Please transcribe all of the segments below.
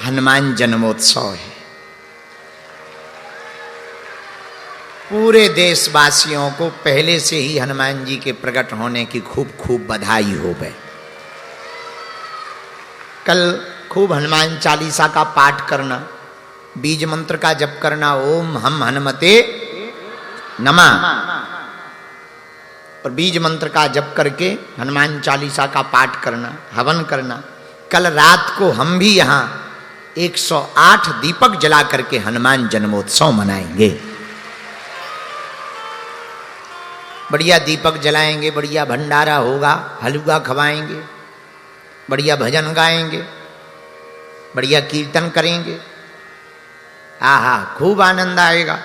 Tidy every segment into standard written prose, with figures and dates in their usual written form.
हनुमान जन्मोत्सव है। पूरे देशवासियों को पहले से ही हनुमान जी के प्रकट होने की खूब खूब बधाई हो गए। कल खूब हनुमान चालीसा का पाठ करना, बीज मंत्र का जप करना, ओम हम हनुमते नमः, और बीज मंत्र का जप करके हनुमान चालीसा का पाठ करना, हवन करना। कल रात को हम भी यहाँ 108 दीपक जला करके हनुमान जन्मोत्सव मनाएंगे। बढ़िया दीपक जलाएंगे, बढ़िया भंडारा होगा, हलवा खवाएंगे, बढ़िया भजन गाएंगे, बढ़िया कीर्तन करेंगे। आहा, खूब आनंद आएगा।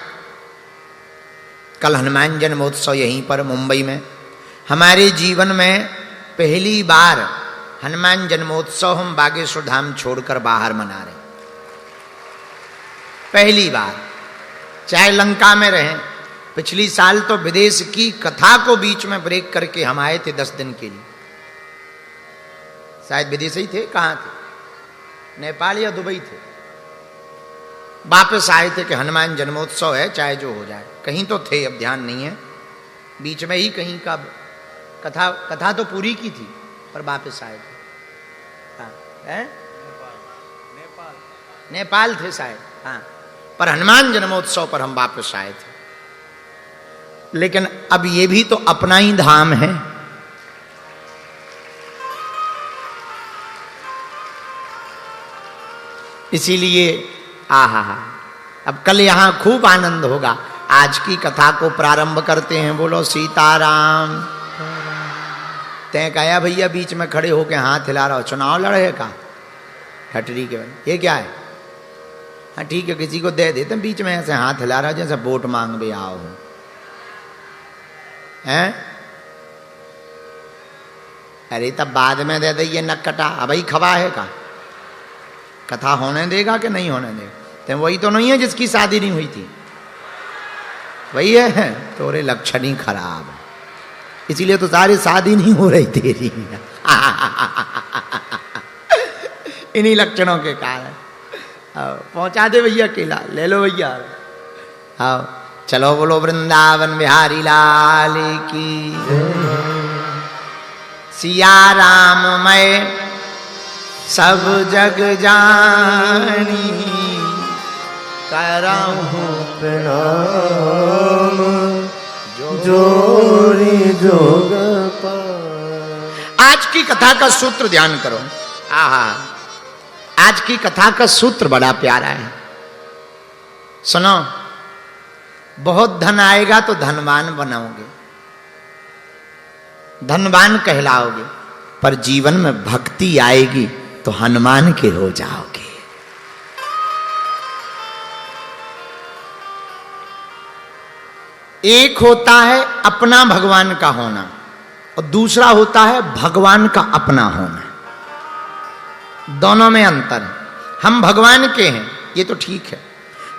कल हनुमान जन्मोत्सव यहीं पर मुंबई में। हमारे जीवन में पहली बार हनुमान जन्मोत्सव हम बागेश्वर धाम छोड़कर बाहर मना रहे, पहली बार। चाहे लंका में रहें, पिछली साल तो विदेश की कथा को बीच में ब्रेक करके हम आए थे 10 दिन के लिए। शायद विदेश ही थे, कहाँ थे, नेपाल या दुबई थे। वापस आए थे कि हनुमान जन्मोत्सव है, चाहे जो हो जाए। कहीं तो थे, अब ध्यान नहीं है, बीच में ही कहीं का कथा तो पूरी की थी, पर वापस आए थे। हाँ, नेपाल थे शायद, हाँ, पर हनुमान जन्मोत्सव पर हम वापस आए थे। लेकिन अब ये भी तो अपना ही धाम है। इसीलिए आहा, अब कल यहां खूब आनंद होगा। आज की कथा को प्रारंभ करते हैं। बोलो सीताराम। तय कहा भैया बीच में खड़े होके हाथ हिला रहा हो, चुनाव लड़े का ठटरी के भाई, ये क्या है? हाँ ठीक है, किसी को दे देते बीच में ऐसे हाथ हिला रहा जैसे वोट मांग भी आओ हैं। अरे तब बाद में दे दे ये नक्कटा, अभी खबा है का कथा होने देगा कि नहीं होने देगा? तो वही तो नहीं है जिसकी शादी नहीं हुई थी, वही है। तोरे लक्षण ही खराब है, इसीलिए तो सारी शादी नहीं हो रही तेरी इन्हीं लक्षणों के कारण। पहुंचा दे भैया केला, ले लो भैया। आओ चलो, बोलो वृंदावन बिहारी लाल की। सिया राम मैं सब जग जानी, करहूं प्रणाम जोरी जोग पार। आज की कथा का सूत्र ध्यान करो। आहा, आज की कथा का सूत्र बड़ा प्यारा है, सुनो। बहुत धन आएगा तो धनवान बनाओगे, धनवान कहलाओगे, पर जीवन में भक्ति आएगी तो हनुमान के हो जाओगे। एक होता है अपना भगवान का होना, और दूसरा होता है भगवान का अपना होना। दोनों में अंतर है। हम भगवान के हैं, ये तो ठीक है,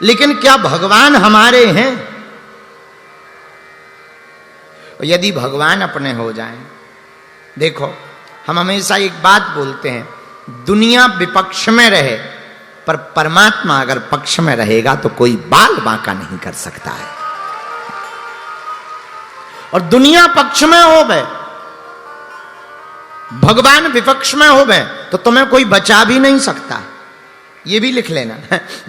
लेकिन क्या भगवान हमारे हैं? यदि भगवान अपने हो जाएं, देखो हम हमेशा एक बात बोलते हैं, दुनिया विपक्ष में रहे पर परमात्मा अगर पक्ष में रहेगा तो कोई बाल बांका नहीं कर सकता है। और दुनिया पक्ष में हो गए, भगवान विपक्ष में हो गए, तो तुम्हें कोई बचा भी नहीं सकता। ये भी लिख लेना,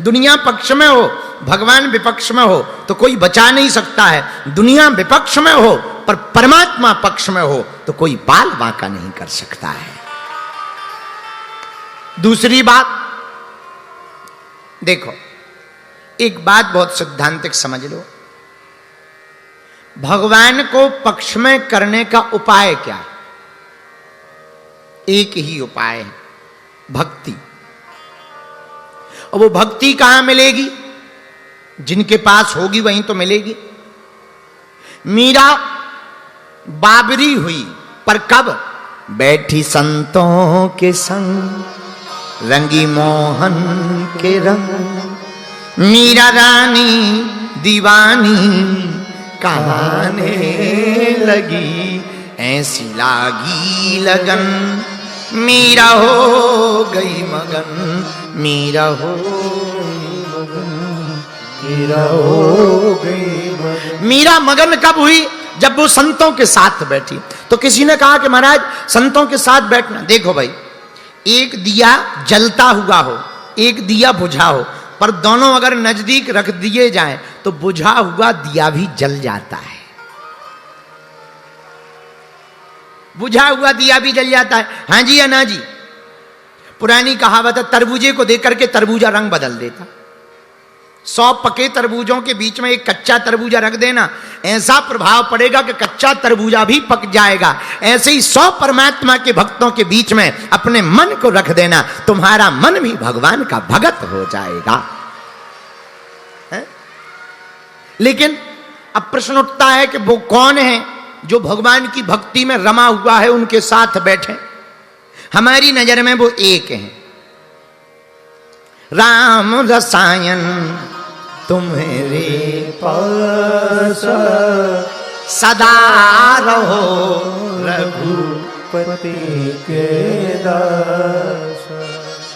दुनिया पक्ष में हो, भगवान विपक्ष में हो तो कोई बचा नहीं सकता है। दुनिया विपक्ष में हो पर परमात्मा पक्ष में हो तो कोई बाल बांका नहीं कर सकता है। दूसरी बात देखो, एक बात बहुत सिद्धांतिक समझ लो, भगवान को पक्ष में करने का उपाय क्या है? एक ही उपाय है, भक्ति। और वो भक्ति कहां मिलेगी? जिनके पास होगी वहीं तो मिलेगी। मीरा बाबरी हुई, पर कब? बैठी संतों के संग, रंगी मोहन के रंग। मीरा रानी दीवानी कहाने लगी, ऐसी लागी लगन, मीरा हो गई मगन, मीरा हो गई। मीरा मगन कब हुई? जब वो संतों के साथ बैठी। तो किसी ने कहा कि महाराज संतों के साथ बैठना, देखो भाई, एक दिया जलता हुआ हो, एक दिया बुझा हो, पर दोनों अगर नजदीक रख दिए जाएं तो बुझा हुआ दिया भी जल जाता है, बुझा हुआ दिया भी जल जाता है। हाँ जी या ना जी? पुरानी कहावत है, तरबूजे को देख करके तरबूजा रंग बदल देता। 100 पके तरबूजों के बीच में एक कच्चा तरबूजा रख देना, ऐसा प्रभाव पड़ेगा कि कच्चा तरबूजा भी पक जाएगा। ऐसे ही 100 परमात्मा के भक्तों के बीच में अपने मन को रख देना, तुम्हारा मन भी भगवान का भगत हो जाएगा। है? लेकिन अब प्रश्न उठता है कि वो कौन है जो भगवान की भक्ति में रमा हुआ है, उनके साथ बैठे? हमारी नजर में वो एक है, राम रसायन तुम्हारे पास सदा रहो रघुपति के दास।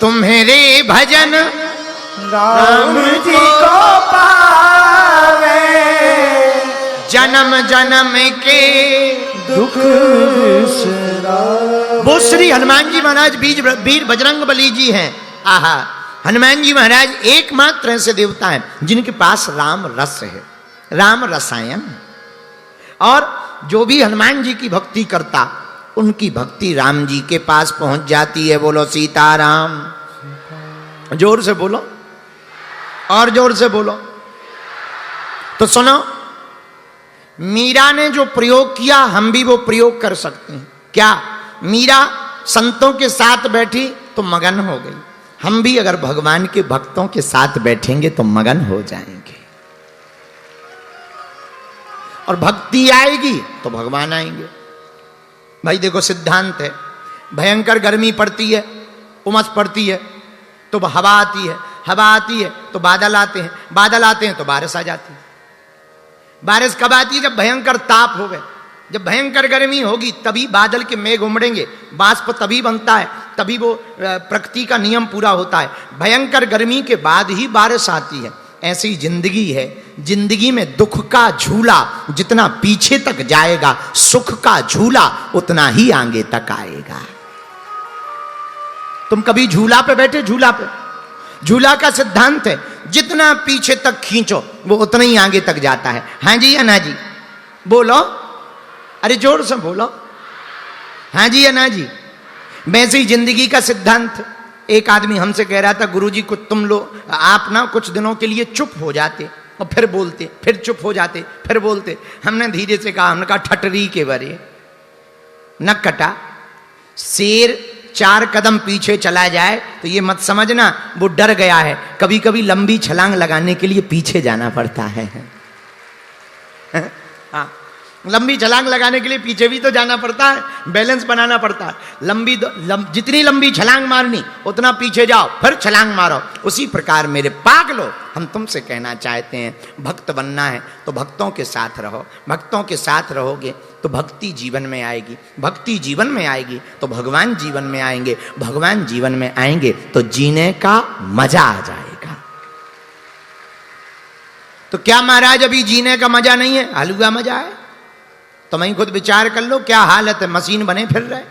तुम्हारे भजन राम जी को पावे, जन्म जन्म के दुख बिसरावे। वो श्री हनुमान जी महाराज वीर बजरंग बली जी हैं। आहा, हनुमान जी महाराज एकमात्र ऐसे देवता हैं जिनके पास राम रस है, राम रसायन। और जो भी हनुमान जी की भक्ति करता, उनकी भक्ति राम जी के पास पहुंच जाती है। बोलो सीताराम, जोर से बोलो, और जोर से बोलो। तो सुनो, मीरा ने जो प्रयोग किया, हम भी वो प्रयोग कर सकते हैं। क्या? मीरा संतों के साथ बैठी तो मगन हो गई, हम भी अगर भगवान के भक्तों के साथ बैठेंगे तो मगन हो जाएंगे, और भक्ति आएगी तो भगवान आएंगे। भाई देखो, सिद्धांत है, भयंकर गर्मी पड़ती है, उमस पड़ती है तो हवा आती है, हवा आती है तो बादल आते हैं, बादल आते हैं तो बारिश आ जाती है। बारिश कब आती है? जब भयंकर ताप हो गए, जब भयंकर गर्मी होगी तभी बादल के मेघ उमड़ेंगे, बाष्प तभी बनता है, तभी वो प्रकृति का नियम पूरा होता है। भयंकर गर्मी के बाद ही बारिश आती है। ऐसी जिंदगी है, जिंदगी में दुख का झूला जितना पीछे तक जाएगा, सुख का झूला उतना ही आगे तक आएगा। तुम कभी झूला पे बैठे? झूला पे, झूला का सिद्धांत है, जितना पीछे तक खींचो वो उतना ही आगे तक जाता है। हाँ जी या ना जी? बोलो, अरे जोर से बोलो, हाँ जी या ना जी? वैसे ही जिंदगी का सिद्धांत। एक आदमी हमसे कह रहा था, गुरुजी कुछ तुम लोग आप ना कुछ दिनों के लिए चुप हो जाते और फिर बोलते, फिर चुप हो जाते, फिर बोलते। हमने धीरे से कहा, हमने कहा ठटरी के बरे न कटा। शेर 4 कदम पीछे चला जाए तो ये मत समझना वो डर गया है, कभी कभी लंबी छलांग लगाने के लिए पीछे जाना पड़ता है। हाँ, लंबी छलांग लगाने के लिए पीछे भी तो जाना पड़ता है, बैलेंस बनाना पड़ता है। जितनी लंबी छलांग मारनी उतना पीछे जाओ, फिर छलांग मारो। उसी प्रकार मेरे पागलों, हम तुमसे कहना चाहते हैं, भक्त बनना है तो भक्तों के साथ रहो। भक्तों के साथ रहोगे तो भक्ति जीवन में आएगी, भक्ति जीवन में आएगी तो भगवान जीवन में आएंगे, भगवान जीवन में आएंगे तो जीने का मजा आ जाएगा। तो क्या महाराज अभी जीने का मजा नहीं है, हलुआ मजा है? तो मैं खुद विचार कर लो, क्या हालत है, मशीन बने फिर रहे।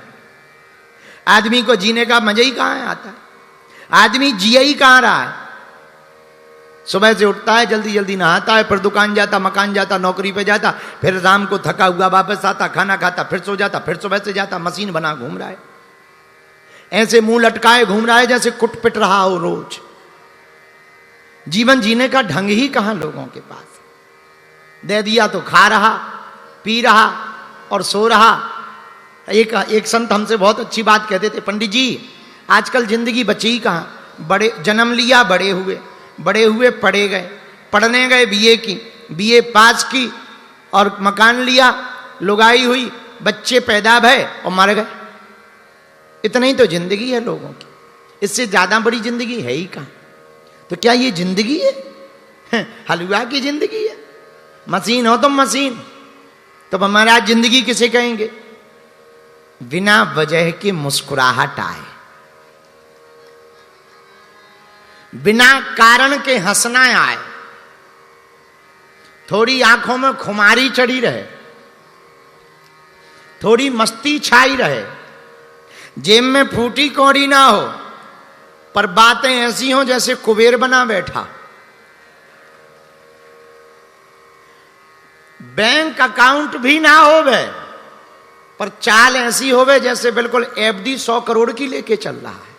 आदमी को जीने का मजा ही कहाँ आता है? आदमी जिया ही कहाँ रहा है? सुबह से उठता है, जल्दी जल्दी नहाता है, फिर दुकान जाता, मकान जाता, नौकरी पे जाता, फिर शाम को थका हुआ वापस आता, खाना खाता, फिर सो जाता, फिर सुबह से जाता। मशीन बना घूम रहा है, ऐसे मुंह लटकाए घूम रहा है जैसे कुट पिट रहा हो रोज। जीवन जीने का ढंग ही कहाँ लोगों के पास। दे दिया तो खा रहा, पी रहा और सो रहा। एक संत हमसे बहुत अच्छी बात कहते थे, पंडित जी आजकल जिंदगी बची ही कहाँ। बड़े जन्म लिया, बड़े हुए पढ़े गए, पढ़ने गए बीए पास की और मकान लिया, लुगाई हुई, बच्चे पैदा भये और मर गए। इतना ही तो जिंदगी है लोगों की, इससे ज्यादा बड़ी जिंदगी है ही कहाँ। तो क्या ये जिंदगी है? हलवा की जिंदगी है। मशीन हो तुम मशीन, तो हमारा जिंदगी किसे कहेंगे? बिना वजह के मुस्कुराहट आए, बिना कारण के हंसना आए, थोड़ी आंखों में खुमारी चढ़ी रहे, थोड़ी मस्ती छाई रहे, जेब में फूटी कौड़ी ना हो, पर बातें ऐसी हो जैसे कुबेर बना बैठा। बैंक अकाउंट भी ना होवे, पर चाल ऐसी होवे जैसे बिल्कुल एफडी 100 करोड़ की लेके चल रहा है।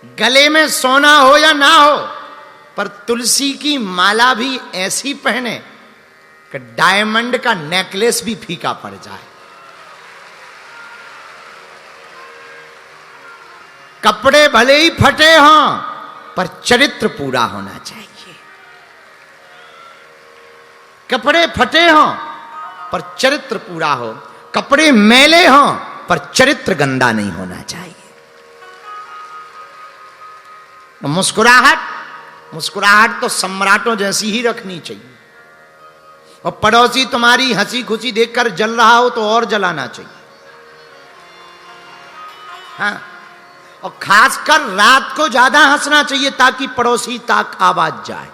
गले में सोना हो या ना हो, पर तुलसी की माला भी ऐसी पहने कि डायमंड का नेकलेस भी फीका पड़ जाए। कपड़े भले ही फटे हों, पर चरित्र पूरा होना चाहिए। कपड़े फटे हों, पर चरित्र पूरा हो। कपड़े मैले हों, पर चरित्र गंदा नहीं होना चाहिए। मुस्कुराहट तो सम्राटों जैसी ही रखनी चाहिए। और पड़ोसी तुम्हारी हंसी खुशी देखकर जल रहा हो तो और जलाना चाहिए। हाँ, और खासकर रात को ज्यादा हंसना चाहिए ताकि पड़ोसी तक आवाज जाए।